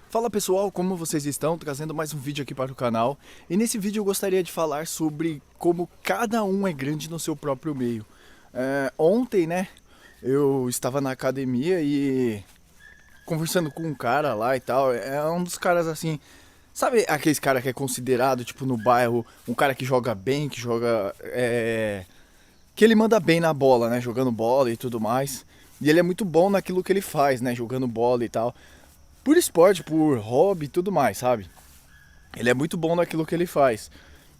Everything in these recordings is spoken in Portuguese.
Fala pessoal, como vocês estão? Trazendo mais um vídeo aqui para o canal. E nesse vídeo eu gostaria de falar sobre como cada um é grande no seu próprio meio. Ontem, né, eu estava na academia e conversando com um cara lá e tal. É um dos caras assim, sabe aqueles cara que é considerado, tipo, no bairro, um cara que joga bem, que joga... que ele manda bem na bola, né, jogando bola e tudo mais. E ele é muito bom naquilo que ele faz, né, jogando bola e tal. Por esporte, por hobby e tudo mais, sabe? Ele é muito bom naquilo que ele faz.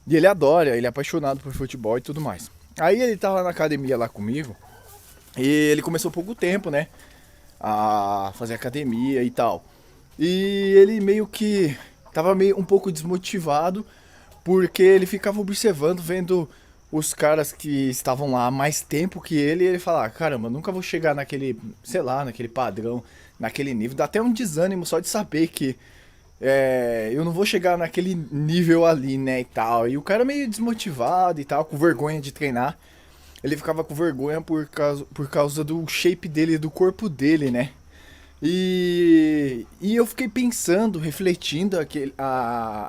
E ele adora, ele é apaixonado por futebol e tudo mais. Aí ele tava na academia lá comigo. E ele começou há pouco tempo, né? A fazer academia e tal. E ele meio que tava meio um pouco desmotivado. Porque ele ficava observando, vendo os caras que estavam lá há mais tempo que ele. E ele fala, ah, caramba, nunca vou chegar naquele, sei lá, naquele padrão, naquele nível. Dá até um desânimo só de saber que eu não vou chegar naquele nível ali, né, e tal. E o cara meio desmotivado e tal, com vergonha de treinar. Ele ficava com vergonha por causa do shape dele, do corpo dele, né. E eu fiquei pensando, refletindo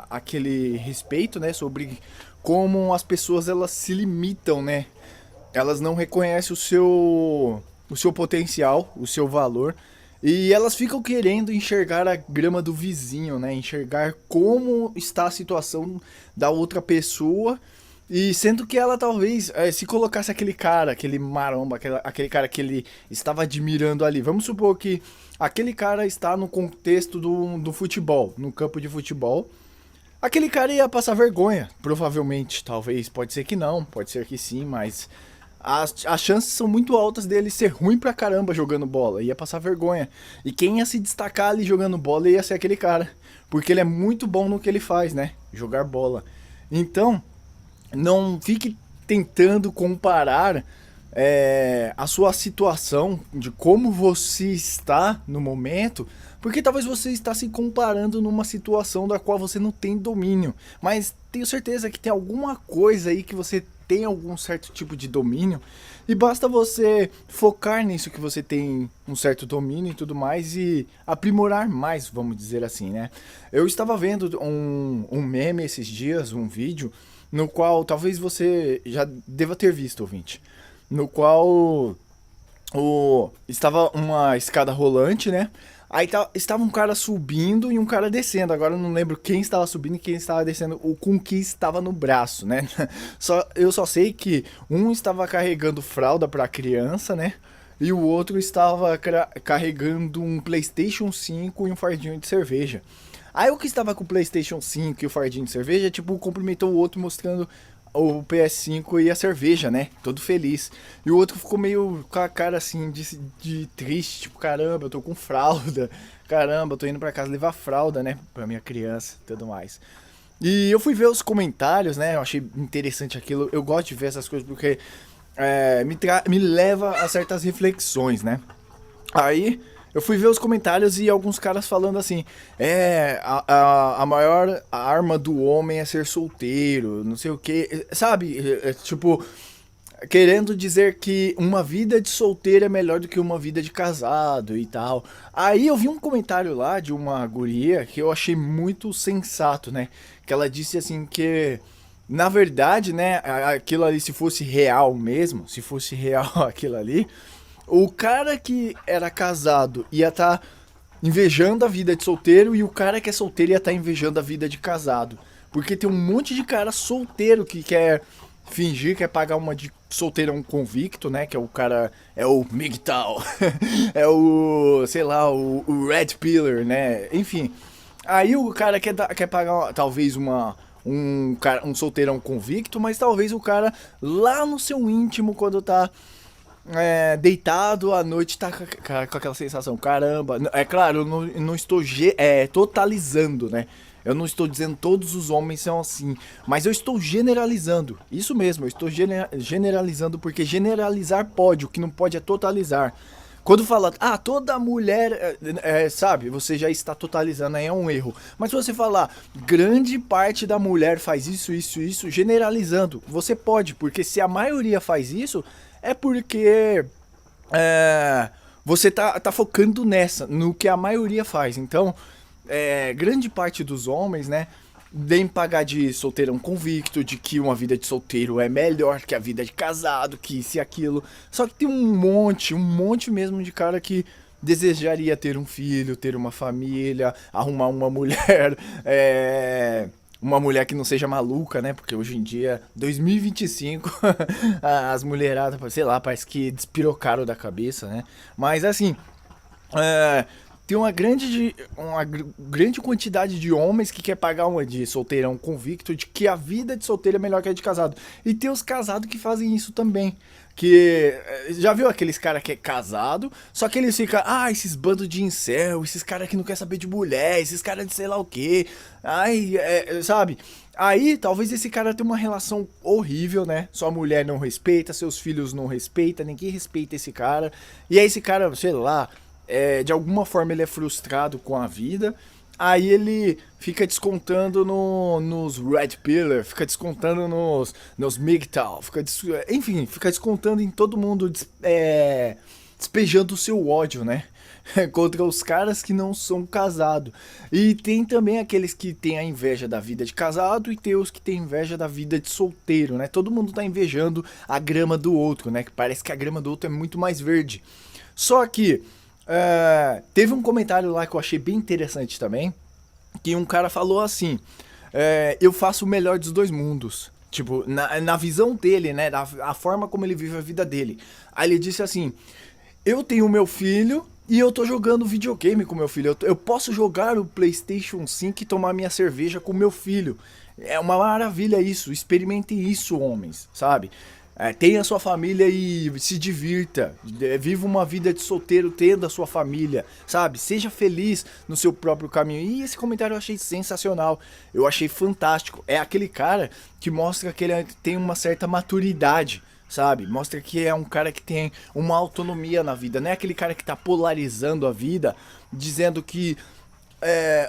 aquele respeito, né, sobre como as pessoas elas se limitam, né. Elas não reconhecem o seu potencial, o seu valor. E elas ficam querendo enxergar a grama do vizinho, né? Enxergar como está a situação da outra pessoa. E sendo que ela talvez, se colocasse aquele cara, aquele maromba, aquele cara que ele estava admirando ali. Vamos supor que aquele cara está no contexto do futebol, no campo de futebol. Aquele cara ia passar vergonha, provavelmente. Talvez, pode ser que não, pode ser que sim, mas as chances são muito altas dele ser ruim pra caramba jogando bola, ia passar vergonha. E quem ia se destacar ali jogando bola ia ser aquele cara, porque ele é muito bom no que ele faz, né? Jogar bola. Então, não fique tentando comparar a sua situação de como você está no momento, porque talvez você está se comparando numa situação da qual você não tem domínio, mas tenho certeza que tem alguma coisa aí que você tem algum certo tipo de domínio e basta você focar nisso que você tem um certo domínio e tudo mais e aprimorar mais, vamos dizer assim, né? Eu estava vendo um meme esses dias, um vídeo, no qual talvez você já deva ter visto, ouvinte, no qual estava uma escada rolante, né? Aí estava um cara subindo e um cara descendo. Agora eu não lembro quem estava subindo e quem estava descendo, ou com que estava no braço, né? Eu só sei que um estava carregando fralda para criança, né? E o outro estava carregando um PlayStation 5 e um fardinho de cerveja. Aí o que estava com o PlayStation 5 e o fardinho de cerveja, tipo, cumprimentou o outro mostrando o PS5 e a cerveja, né? Todo feliz. E o outro ficou meio com a cara assim de triste, tipo, caramba, eu tô com fralda. Caramba, eu tô indo pra casa levar fralda, né? Pra minha criança e tudo mais. E eu fui ver os comentários, né? Eu achei interessante aquilo. Eu gosto de ver essas coisas porque me leva a certas reflexões, né? Aí eu fui ver os comentários e alguns caras falando assim: a maior arma do homem é ser solteiro, não sei o que, sabe? Tipo, querendo dizer que uma vida de solteiro é melhor do que uma vida de casado e tal. Aí eu vi um comentário lá de uma guria que eu achei muito sensato, né? Que ela disse assim que. Na verdade, né, aquilo ali, se fosse real mesmo, se fosse real aquilo ali, o cara que era casado ia estar invejando a vida de solteiro e o cara que é solteiro ia estar invejando a vida de casado. Porque tem um monte de cara solteiro que quer fingir, quer pagar uma de solteirão convicto, né? Que é o cara, é o MGTOW, é o, sei lá, o Red Pillar, né? Enfim, aí o cara quer pagar talvez um solteirão convicto, mas talvez o cara lá no seu íntimo, quando tá deitado à noite, tá com aquela sensação, caramba. É claro, eu não estou totalizando, né? Eu não estou dizendo todos os homens são assim, mas eu estou generalizando. Isso mesmo, eu estou generalizando porque generalizar pode, o que não pode é totalizar. Quando fala, toda mulher, sabe, você já está totalizando, aí é um erro. Mas se você falar, grande parte da mulher faz isso, isso, isso, generalizando, você pode, porque se a maioria faz isso, é porque você tá focando no que a maioria faz. Então, grande parte dos homens, né, vem pagar de solteirão convicto, de que uma vida de solteiro é melhor que a vida de casado, que isso e aquilo. Só que tem um monte mesmo de cara que desejaria ter um filho, ter uma família, arrumar uma mulher, uma mulher que não seja maluca, né? Porque hoje em dia, 2025, as mulheradas, sei lá, parece que despirocaram da cabeça, né? Mas assim, é, tem grande quantidade de homens que quer pagar uma de solteirão convicto de que a vida de solteiro é melhor que a de casado. E tem os casados que fazem isso também. Que já viu aqueles cara que é casado, só que eles ficam, esses bandos de incel, esses caras que não quer saber de mulher, esses caras de sei lá o que, sabe? Aí talvez esse cara tenha uma relação horrível, né? Sua mulher não respeita, seus filhos não respeitam, ninguém respeita esse cara. E aí esse cara, sei lá, de alguma forma ele é frustrado com a vida. Aí ele fica descontando nos Red Pillar, fica descontando nos MGTOW, enfim, fica descontando em todo mundo, despejando o seu ódio, né? Contra os caras que não são casados. E tem também aqueles que têm a inveja da vida de casado e tem os que têm inveja da vida de solteiro, né? Todo mundo tá invejando a grama do outro, né? Que parece que a grama do outro é muito mais verde. Só que teve um comentário lá que eu achei bem interessante também, que um cara falou assim, eu faço o melhor dos dois mundos. Tipo, na visão dele, né? A forma como ele vive a vida dele. Aí ele disse assim, eu tenho meu filho e eu tô jogando videogame com meu filho. Eu posso jogar o PlayStation 5 e tomar minha cerveja com meu filho. É uma maravilha isso. Experimentem isso, homens, sabe? Tenha sua família e se divirta. Viva uma vida de solteiro tendo a sua família, sabe? Seja feliz no seu próprio caminho. E esse comentário eu achei sensacional. Eu achei fantástico. É aquele cara que mostra que ele tem uma certa maturidade, sabe? Mostra que é um cara que tem uma autonomia na vida. Não é aquele cara que tá polarizando a vida, dizendo que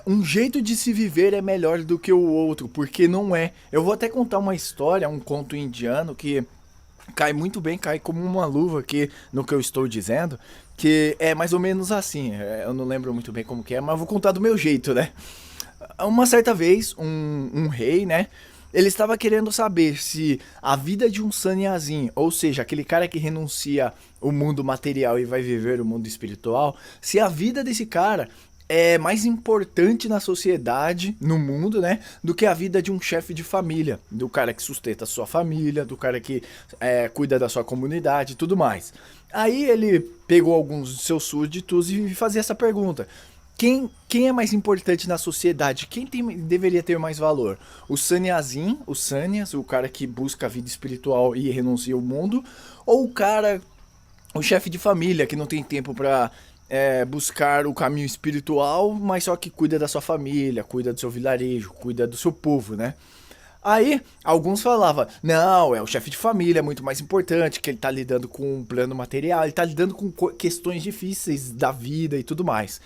um jeito de se viver é melhor do que o outro, porque não é. Eu vou até contar uma história, um conto indiano que cai muito bem, cai como uma luva aqui no que eu estou dizendo, que é mais ou menos assim, eu não lembro muito bem como que é, mas vou contar do meu jeito, né? Uma certa vez, um rei, né, ele estava querendo saber se a vida de um sannyazin, ou seja, aquele cara que renuncia o mundo material e vai viver o mundo espiritual, se a vida desse cara é mais importante na sociedade, no mundo, né, do que a vida de um chefe de família, do cara que sustenta a sua família, do cara que cuida da sua comunidade e tudo mais. Aí ele pegou alguns de seus súditos e fazia essa pergunta. Quem é mais importante na sociedade? Deveria ter mais valor? O sannyazin, o sannyas, o cara que busca a vida espiritual e renuncia ao mundo? Ou o chefe de família, que não tem tempo pra buscar o caminho espiritual, mas só que cuida da sua família, cuida do seu vilarejo, cuida do seu povo, né? Aí, alguns falavam, não, é o chefe de família, é muito mais importante, que ele tá lidando com um plano material, ele tá lidando com questões difíceis da vida e tudo mais.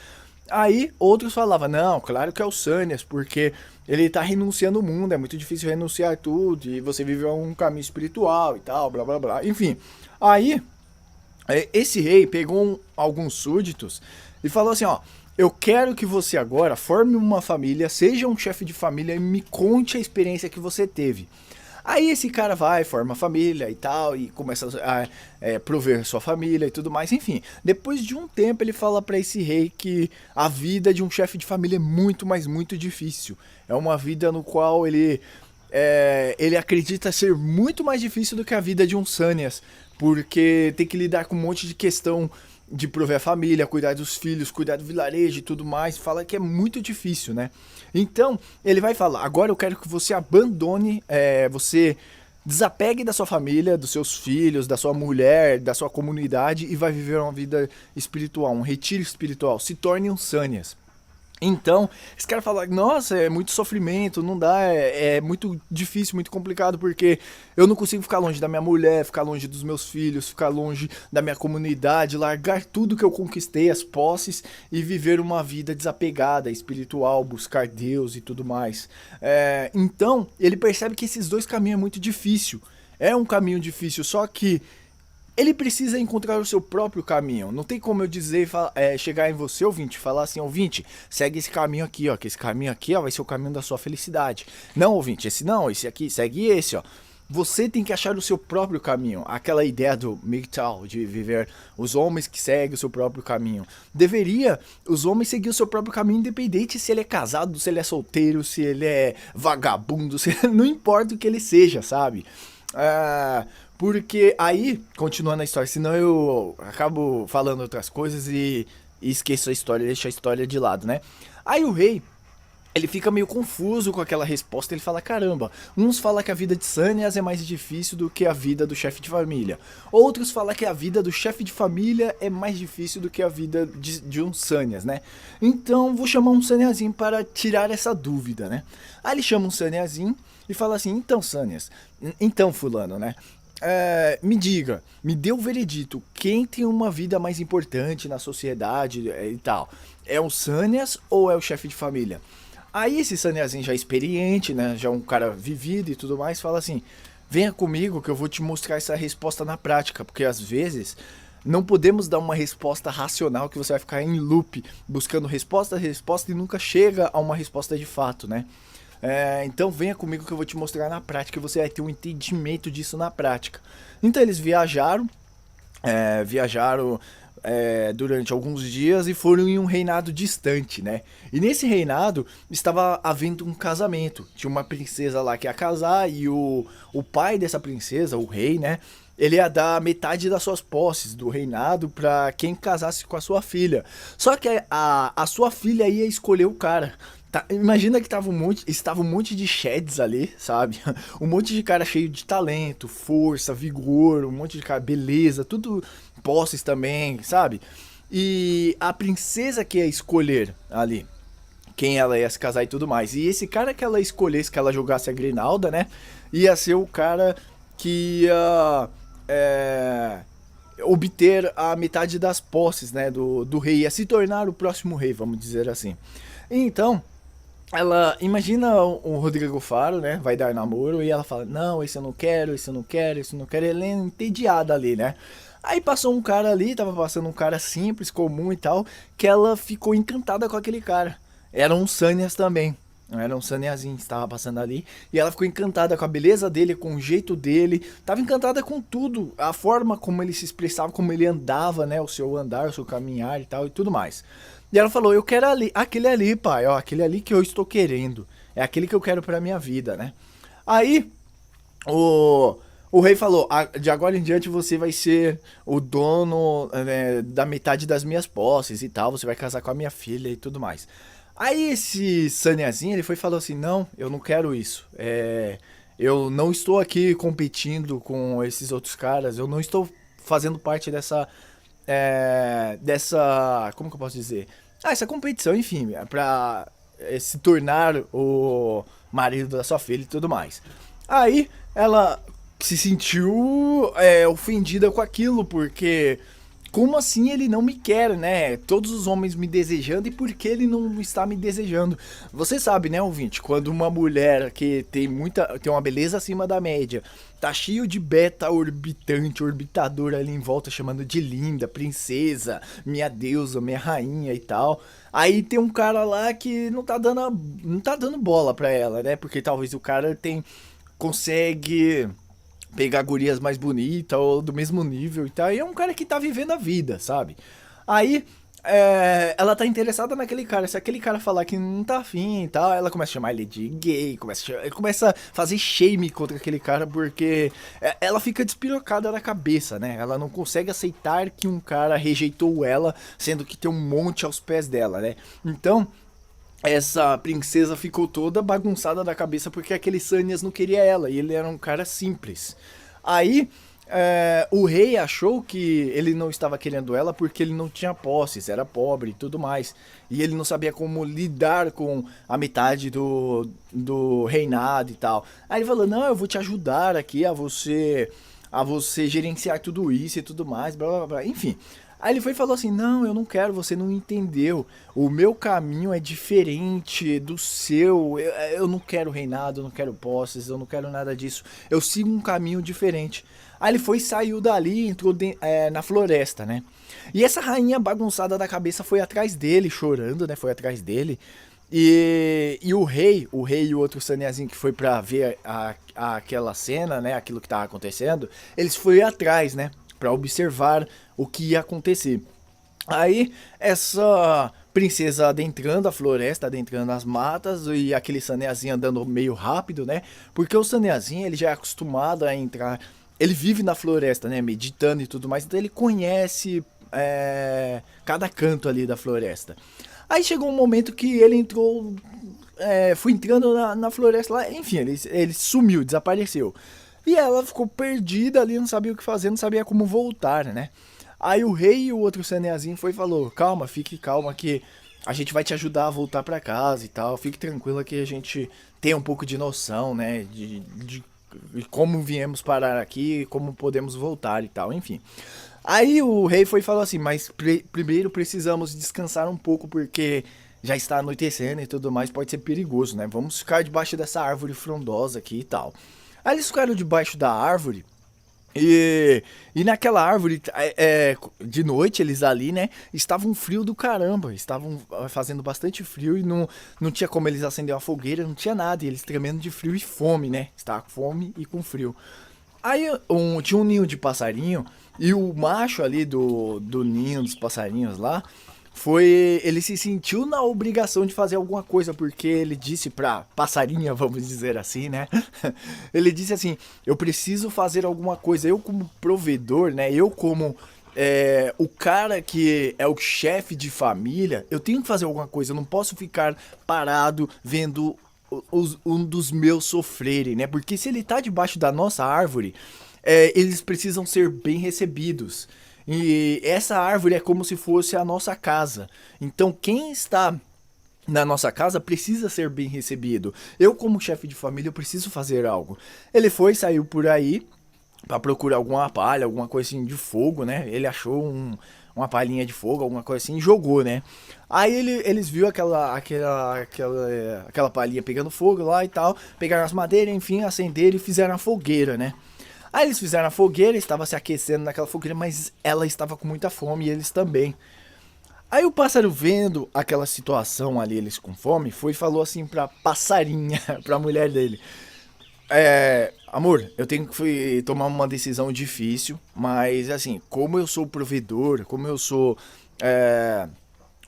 Aí, outros falavam, não, claro que é o Sanias, porque ele tá renunciando ao mundo, é muito difícil renunciar tudo, e você vive um caminho espiritual e tal, blá blá blá, enfim. Aí, esse rei pegou alguns súditos e falou assim, ó, eu quero que você agora forme uma família, seja um chefe de família e me conte a experiência que você teve. Aí esse cara vai, forma a família e tal, e começa a prover sua família e tudo mais, enfim. Depois de um tempo ele fala pra esse rei que a vida de um chefe de família é muito, mas muito difícil. É uma vida no qual ele acredita ser muito mais difícil do que a vida de um sannyas, porque tem que lidar com um monte de questão de prover a família, cuidar dos filhos, cuidar do vilarejo e tudo mais, fala que é muito difícil, né? Então, ele vai falar, agora eu quero que você abandone, você desapegue da sua família, dos seus filhos, da sua mulher, da sua comunidade e vai viver uma vida espiritual, um retiro espiritual, se torne um sannyas. Então, esse cara fala, nossa, é muito sofrimento, não dá, é muito difícil, muito complicado, porque eu não consigo ficar longe da minha mulher, ficar longe dos meus filhos, ficar longe da minha comunidade, largar tudo que eu conquistei, as posses, e viver uma vida desapegada, espiritual, buscar Deus e tudo mais. Então, ele percebe que esses dois caminhos é muito difícil, é um caminho difícil, só que ele precisa encontrar o seu próprio caminho. Não tem como eu dizer, chegar em você, ouvinte, e falar assim, ouvinte, segue esse caminho aqui, ó, que esse caminho aqui, ó, vai ser o caminho da sua felicidade. Não, ouvinte, esse não, esse aqui, segue esse, ó. Você tem que achar o seu próprio caminho. Aquela ideia do MGTOW, de viver os homens que seguem o seu próprio caminho. Deveria os homens seguir o seu próprio caminho, independente se ele é casado, se ele é solteiro, se ele é vagabundo, não importa o que ele seja, sabe? Porque aí, continuando a história, senão eu acabo falando outras coisas e esqueço a história, deixo a história de lado, né? Aí o rei, ele fica meio confuso com aquela resposta, ele fala, caramba, uns falam que a vida de Sanias é mais difícil do que a vida do chefe de família. Outros falam que a vida do chefe de família é mais difícil do que a vida de um Sanias, né? Então vou chamar um Saniazinho para tirar essa dúvida, né? Aí ele chama um Saniazinho e fala assim, então Sanias, então fulano, né? Me diga, me dê o veredito, quem tem uma vida mais importante na sociedade e tal? É o Sanias ou é o chefe de família? Aí esse Saniazinho já experiente, né, já um cara vivido e tudo mais, fala assim, venha comigo que eu vou te mostrar essa resposta na prática, porque às vezes não podemos dar uma resposta racional que você vai ficar em loop, buscando resposta e nunca chega a uma resposta de fato, né? Então venha comigo que eu vou te mostrar na prática e você vai ter um entendimento disso na prática. Então eles viajaram durante alguns dias e foram em um reinado distante, né? E nesse reinado estava havendo um casamento. Tinha uma princesa lá que ia casar e o pai dessa princesa, o rei, né? Ele ia dar metade das suas posses do reinado para quem casasse com a sua filha. Só que a sua filha ia escolher o cara. Imagina que estava um monte de sheds ali, sabe? Um monte de cara cheio de talento, força, vigor, um monte de cara, beleza, tudo posses também, sabe? E a princesa que ia escolher ali, quem ela ia se casar e tudo mais. E esse cara que ela escolhesse, que ela jogasse a Grinalda, né? Ia ser o cara que ia obter a metade das posses, né? Do rei, ia se tornar o próximo rei, vamos dizer assim. Então, ela imagina o Rodrigo Faro, né? Vai dar namoro e ela fala: não, esse eu não quero, esse eu não quero, esse eu não quero. Ela é entediada ali, né? Aí passou um cara ali, tava passando um cara simples, comum e tal, que ela ficou encantada com aquele cara. Era um Sanias também. Era um Saniazinho que estava passando ali. E ela ficou encantada com a beleza dele, com o jeito dele. Tava encantada com tudo. A forma como ele se expressava, como ele andava, né? O seu andar, o seu caminhar e tal e tudo mais. E ela falou, eu quero aquele ali, pai, ó, aquele ali que eu estou querendo. É aquele que eu quero pra minha vida, né? Aí, o rei falou, de agora em diante você vai ser o dono, né, da metade das minhas posses e tal, você vai casar com a minha filha e tudo mais. Aí esse Saniazinho, ele foi e falou assim, não, eu não quero isso. Eu não estou aqui competindo com esses outros caras, eu não estou fazendo parte como que eu posso dizer? Essa competição, enfim, pra se tornar o marido da sua filha e tudo mais. Aí ela se sentiu ofendida com aquilo, porque como assim ele não me quer, né? Todos os homens me desejando e por que ele não está me desejando? Você sabe, né, ouvinte, quando uma mulher que tem uma beleza acima da média, tá cheio de beta orbitador ali em volta, chamando de linda, princesa, minha deusa, minha rainha e tal. Aí tem um cara lá que não tá dando bola pra ela, né? Porque talvez o cara consegue pegar gurias mais bonitas ou do mesmo nível e tal. E é um cara que tá vivendo a vida, sabe? Aí ela tá interessada naquele cara. Se aquele cara falar que não tá afim e tal, ela começa a chamar ele de gay, começa a fazer shame contra aquele cara, porque ela fica despirocada na cabeça, né? Ela não consegue aceitar que um cara rejeitou ela, sendo que tem um monte aos pés dela, né? Então, essa princesa ficou toda bagunçada da cabeça porque aquele Sanias não queria ela e ele era um cara simples. Aí o rei achou que ele não estava querendo ela porque ele não tinha posses, era pobre e tudo mais. E ele não sabia como lidar com a metade do reinado e tal. Aí ele falou, não, eu vou te ajudar aqui a você gerenciar tudo isso e tudo mais, blá blá blá, enfim. Aí ele foi e falou assim, não, eu não quero, você não entendeu, o meu caminho é diferente do seu, eu não quero reinado, eu não quero posses, eu não quero nada disso, eu sigo um caminho diferente. Aí ele foi, saiu dali e entrou na floresta, né? E essa rainha bagunçada da cabeça foi atrás dele, chorando, né? Foi atrás dele. E o rei e o outro saneazinho que foi pra ver aquela cena, né? Aquilo que tava acontecendo, eles foram atrás, né? Pra observar o que ia acontecer. Aí, essa princesa adentrando a floresta, adentrando as matas, e aquele Saneazinho andando meio rápido, né? Porque o Saneazinho, ele já é acostumado a entrar. Ele vive na floresta, né? Meditando e tudo mais, então ele conhece cada canto ali da floresta. Aí chegou um momento que ele entrou. Foi entrando na floresta lá, enfim, ele sumiu, desapareceu. E ela ficou perdida ali, não sabia o que fazer, não sabia como voltar, né? Aí o rei e o outro Saneazinho foi e falou: calma, fique calma que a gente vai te ajudar a voltar pra casa e tal. Fique tranquila que a gente tem um pouco de noção, né? De como viemos parar aqui, como podemos voltar e tal, enfim. Aí o rei foi e falou assim: mas primeiro precisamos descansar um pouco porque já está anoitecendo e tudo mais, pode ser perigoso, né? Vamos ficar debaixo dessa árvore frondosa aqui e tal. Aí eles ficaram debaixo da árvore e naquela árvore, de noite, eles ali, né, estavam frio do caramba, estavam fazendo bastante frio e não tinha como eles acender uma fogueira, não tinha nada, e eles tremendo de frio e fome, né, estavam com fome e com frio. Aí tinha um ninho de passarinho e o macho ali do ninho dos passarinhos lá ele se sentiu na obrigação de fazer alguma coisa porque ele disse pra passarinha, vamos dizer assim, né? Ele disse assim: eu preciso fazer alguma coisa. Eu como provedor, né? Eu como o cara que é o chefe de família, eu tenho que fazer alguma coisa. Eu não posso ficar parado vendo um dos meus sofrerem, né? Porque se ele tá debaixo da nossa árvore, eles precisam ser bem recebidos. E essa árvore é como se fosse a nossa casa. Então quem está na nossa casa precisa ser bem recebido. Eu como chefe de família eu preciso fazer algo. Ele foi, saiu por aí para procurar alguma palha, alguma coisa assim de fogo, né? Ele achou uma palhinha de fogo, alguma coisa assim, e jogou, né? Aí eles viu aquela palhinha pegando fogo lá e tal, pegaram as madeiras, enfim, acenderam e fizeram a fogueira, né? Aí eles fizeram a fogueira, estava se aquecendo naquela fogueira, mas ela estava com muita fome e eles também. Aí o pássaro vendo aquela situação ali, eles com fome, foi e falou assim pra passarinha, pra mulher dele: amor, eu tenho que tomar uma decisão difícil, mas assim, como eu sou o provedor, como eu sou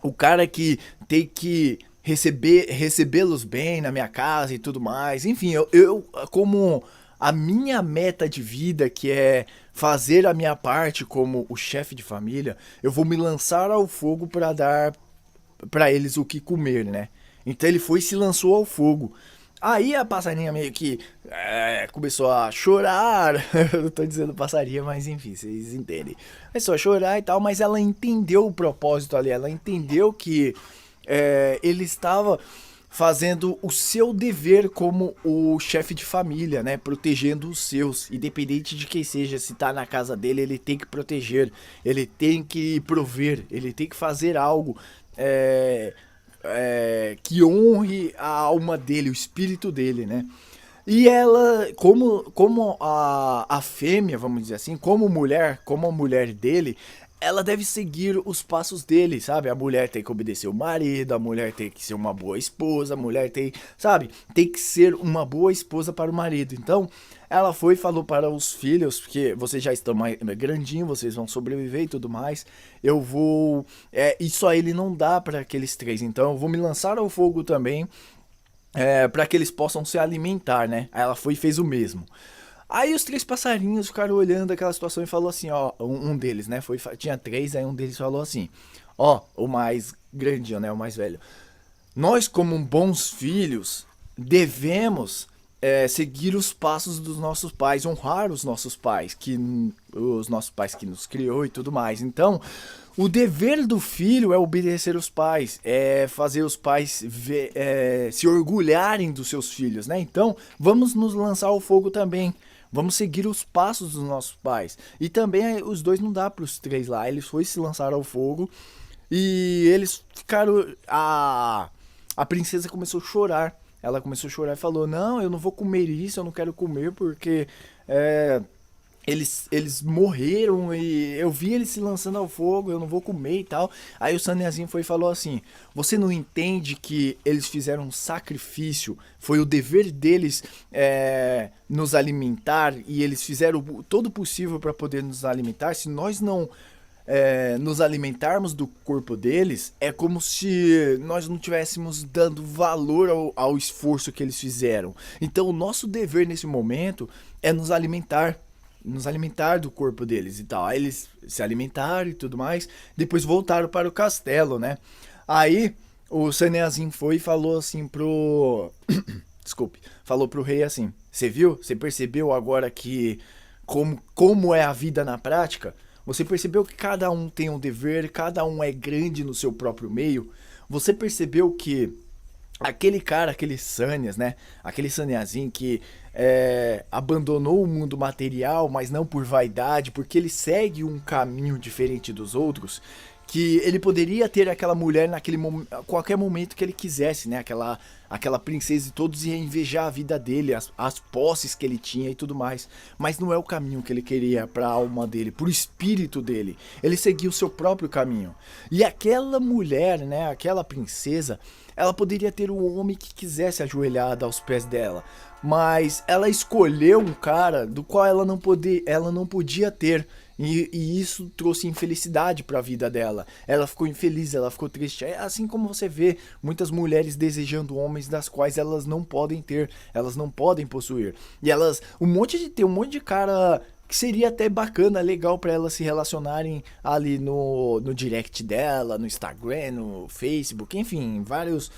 o cara que tem que recebê-los bem na minha casa e tudo mais, enfim, eu como a minha meta de vida, que é fazer a minha parte como o chefe de família, eu vou me lançar ao fogo para dar para eles o que comer, né? Então ele foi e se lançou ao fogo. Aí a passarinha meio que começou a chorar. Eu não tô dizendo passarinha, mas enfim, vocês entendem. Começou a chorar e tal, mas ela entendeu o propósito ali. Ela entendeu que ele estava fazendo o seu dever como o chefe de família, né? Protegendo os seus, independente de quem seja, se tá na casa dele, ele tem que proteger, ele tem que prover, ele tem que fazer algo que honre a alma dele, o espírito dele, né? E ela, como a fêmea, vamos dizer assim, como a mulher dele, ela deve seguir os passos dele, sabe? A mulher tem que obedecer o marido, a mulher tem que ser uma boa esposa, a mulher tem, sabe? Tem que ser uma boa esposa para o marido. Então, ela foi e falou para os filhos, porque vocês já estão mais grandinhos, vocês vão sobreviver e tudo mais. Eu vou. E só ele não dá para aqueles três, então eu vou me lançar ao fogo também, para que eles possam se alimentar, né? Aí ela foi e fez o mesmo. Aí os três passarinhos ficaram olhando aquela situação e falou assim, ó, um deles, né, tinha três, aí um deles falou assim: ó, o mais grandinho, né, o mais velho, nós como bons filhos devemos seguir os passos dos nossos pais, honrar os nossos pais que nos criou e tudo mais. Então, o dever do filho é obedecer os pais, é fazer os pais se orgulharem dos seus filhos, né? Então, vamos nos lançar ao fogo também. Vamos seguir os passos dos nossos pais. E também os dois não dá para os três lá. Eles foram se lançar ao fogo e eles ficaram. A princesa começou a chorar. Ela começou a chorar e falou: não, eu não vou comer isso, eu não quero comer porque eles morreram e eu vi eles se lançando ao fogo, eu não vou comer e tal. Aí o Saneazinho foi e falou assim: você não entende que eles fizeram um sacrifício? Foi o dever deles nos alimentar e eles fizeram todo o possível para poder nos alimentar. Se nós não nos alimentarmos do corpo deles, é como se nós não tivéssemos dando valor ao esforço que eles fizeram. Então o nosso dever nesse momento é nos alimentar do corpo deles e tal. Aí eles se alimentaram e tudo mais, depois voltaram para o castelo, né? Aí o Saneazinho foi e falou assim pro... Desculpe, falou pro rei assim: você viu? Você percebeu agora que como é a vida na prática? Você percebeu que cada um tem um dever, cada um é grande no seu próprio meio? Você percebeu que aquele cara, aquele Sanias, né? Aquele Saniazinho que abandonou o mundo material, mas não por vaidade, porque ele segue um caminho diferente dos outros, que ele poderia ter aquela mulher qualquer momento que ele quisesse, né? Aquela princesa, e todos iam invejar a vida dele, as posses que ele tinha e tudo mais. Mas não é o caminho que ele queria para a alma dele, pro espírito dele. Ele seguia o seu próprio caminho. E aquela mulher, né? Aquela princesa, ela poderia ter um homem que quisesse ajoelhada aos pés dela, mas ela escolheu um cara do qual ela não podia ter. E isso trouxe infelicidade para a vida dela. Ela ficou infeliz, ela ficou triste. É assim como você vê muitas mulheres desejando homens das quais elas não podem ter, elas não podem possuir. E tem um monte de cara que seria até bacana, legal para elas se relacionarem ali no direct dela, no Instagram, no Facebook, enfim, vários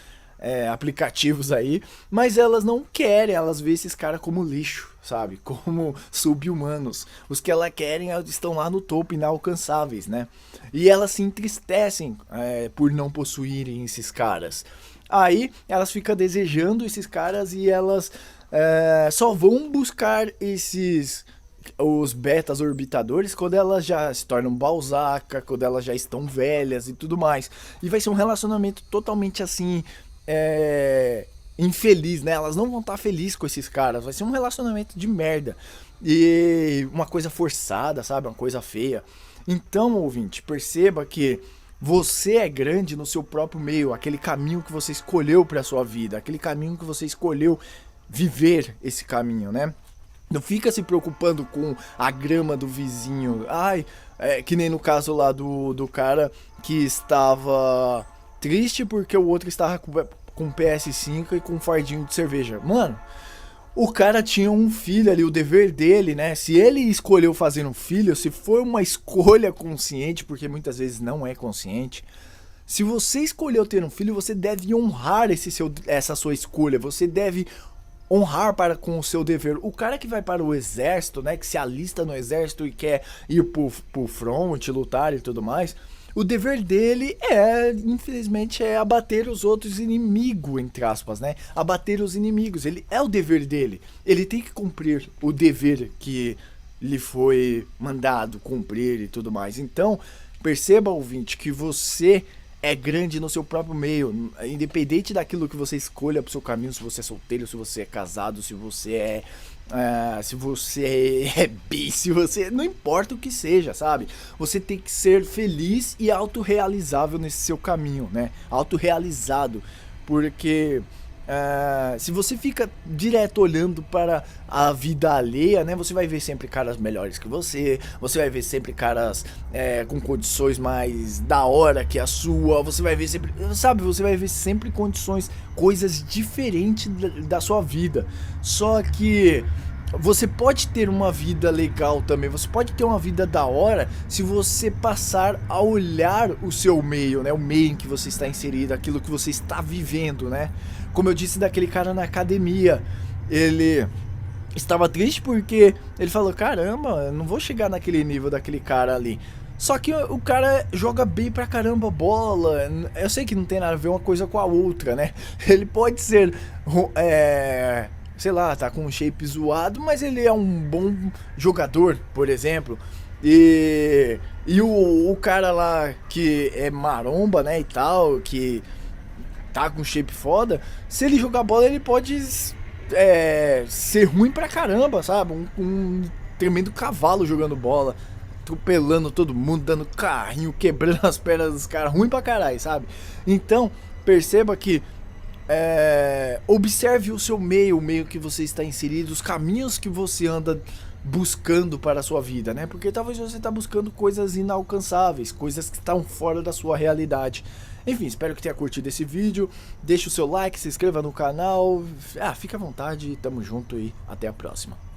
aplicativos aí, mas elas não querem, elas veem esses caras como lixo, sabe? Como sub-humanos. Os que elas querem estão lá no topo, inalcançáveis, né? E elas se entristecem por não possuírem esses caras. Aí elas ficam desejando esses caras e elas só vão buscar os betas orbitadores quando elas já se tornam balzaca, quando elas já estão velhas e tudo mais. E vai ser um relacionamento totalmente assim infeliz, né? Elas não vão estar felizes com esses caras. Vai ser um relacionamento de merda. E uma coisa forçada, sabe? Uma coisa feia. Então, ouvinte, perceba que você é grande no seu próprio meio. Aquele caminho que você escolheu pra sua vida. Aquele caminho que você escolheu viver esse caminho, né? Não fica se preocupando com a grama do vizinho. Ai, que nem no caso lá do cara que estava triste porque o outro estava com PS5 e com um fardinho de cerveja. Mano, o cara tinha um filho ali, o dever dele, né? Se ele escolheu fazer um filho, se foi uma escolha consciente, porque muitas vezes não é consciente. Se você escolheu ter um filho, você deve honrar essa sua escolha. Você deve honrar com o seu dever. O cara que vai para o exército, né, que se alista no exército e quer ir pro front, lutar e tudo mais, o dever dele infelizmente, abater os outros inimigos, entre aspas, né? Abater os inimigos. É o dever dele. Ele tem que cumprir o dever que lhe foi mandado cumprir e tudo mais. Então, perceba, ouvinte, que você é grande no seu próprio meio, independente daquilo que você escolha pro seu caminho, se você é solteiro, se você é casado, se você é bi, se você... Não importa o que seja, sabe? Você tem que ser feliz e autorrealizável nesse seu caminho, né? Autorrealizado, porque... se você fica direto olhando para a vida alheia, né, você vai ver sempre caras melhores que você vai ver sempre caras com condições mais da hora que a sua, você vai ver sempre, sabe, você vai ver sempre coisas diferentes da sua vida. Só que você pode ter uma vida legal também, você pode ter uma vida da hora se você passar a olhar o seu meio, né, o meio em que você está inserido, aquilo que você está vivendo, né? Como eu disse daquele cara na academia, ele estava triste porque ele falou: caramba, eu não vou chegar naquele nível daquele cara ali. Só que o cara joga bem pra caramba bola. Eu sei que não tem nada a ver uma coisa com a outra, né? Ele pode ser sei lá, tá com um shape zoado, mas ele é um bom jogador, por exemplo. E o cara lá que é maromba, né, e tal, que tá com shape foda, se ele jogar bola ele pode ser ruim pra caramba, sabe? tremendo cavalo jogando bola, atropelando todo mundo, dando carrinho, quebrando as pernas dos caras, ruim pra caralho, sabe? Então, perceba que observe o seu meio, o meio que você está inserido, os caminhos que você anda buscando para a sua vida, né? Porque talvez você está buscando coisas inalcançáveis, coisas que estão fora da sua realidade. Enfim, espero que tenha curtido esse vídeo. Deixe o seu like, se inscreva no canal. Fica à vontade, tamo junto e até a próxima.